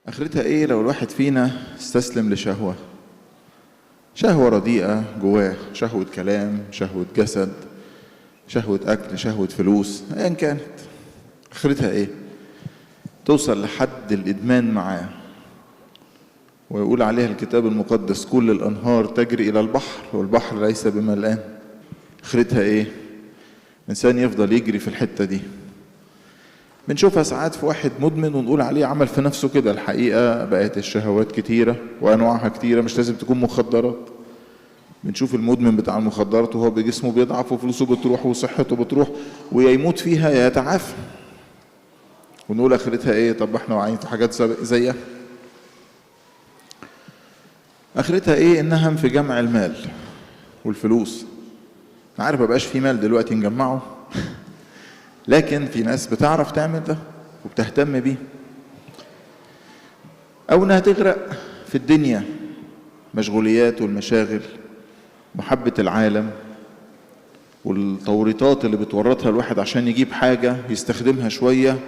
اخرتها ايه لو الواحد فينا استسلم لشهوة رديئة جواه، شهوة كلام، شهوة جسد، شهوة اكل، شهوة فلوس، ايا كانت. اخرتها ايه؟ توصل لحد الادمان معاه، ويقول عليها الكتاب المقدس كل الانهار تجري الى البحر والبحر ليس بملآن. اخرتها ايه؟ انسان يفضل يجري في الحتة دي. بنشوفها ساعات في واحد مدمن ونقول عليه عمل في نفسه كده. الحقيقة بقت الشهوات كتيرة وأنواعها كتيرة، مش لازم تكون مخدرات. بنشوف المدمن بتاع المخدرات وهو بجسمه بيضعف وفلوسه بتروح وصحته بتروح ويا يموت فيها يا يتعافى، ونقول آخرتها إيه؟ طب احنا واعيين في حاجات زيها. آخرتها إيه؟ إنها في جمع المال والفلوس. أنا عارف مبقاش في مال دلوقتي نجمعه لكن في ناس بتعرف تعمل ده وبتهتم بيه. أو إنها تغرق في الدنيا، مشغوليات والمشاغل، محبة العالم والتوريطات اللي بتورطها الواحد عشان يجيب حاجة يستخدمها شوية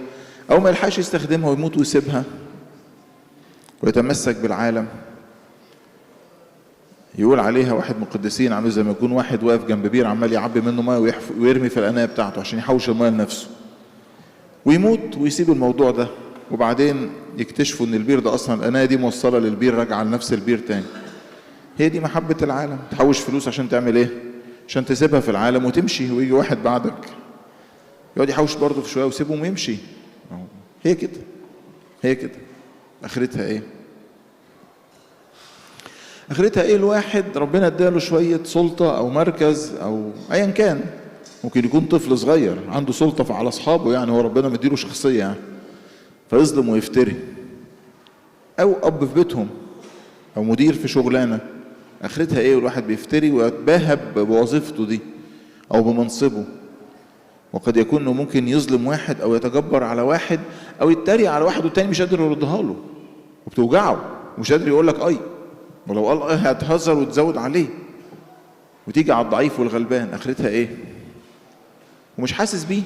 أو ما يلحقش يستخدمها ويموت ويسيبها ويتمسك بالعالم. يقول عليها واحد من القديسين عامل زي ما يكون واحد واقف جنب بير عمال يعبي منه ميه ويرمي في القنايه بتاعته عشان يحوش الميه لنفسه، ويموت ويسيب الموضوع ده، وبعدين يكتشفوا ان البير ده اصلا القنايه دي موصله للبير راجعه لنفس البير تاني. هي دي محبه العالم. تحوش فلوس عشان تعمل ايه؟ عشان تسيبها في العالم وتمشي، ويجي واحد بعدك يقعد يحوش برضه في شويه ويسيبهم ويمشي. هي كده، هي كده. اخرتها ايه؟ اخرتها ايه؟ الواحد ربنا اداله شويه سلطه او مركز او ايا كان، ممكن يكون طفل صغير عنده سلطه على اصحابه، يعني هو ربنا مديله شخصيه يعني، فيظلم ويفتري. او اب في بيتهم او مدير في شغلانه. اخرتها ايه؟ والواحد بيفتري ويتباهى بوظيفته دي او بمنصبه، وقد يكون انه ممكن يظلم واحد او يتجبر على واحد او يتريق على واحد والتاني مش قادر يردها له وبتوجعه ومش قادر يقول لك اي، ولو قال هتهزر وتزود عليه وتيجي على الضعيف والغلبان. اخرتها ايه؟ ومش حاسس بيه.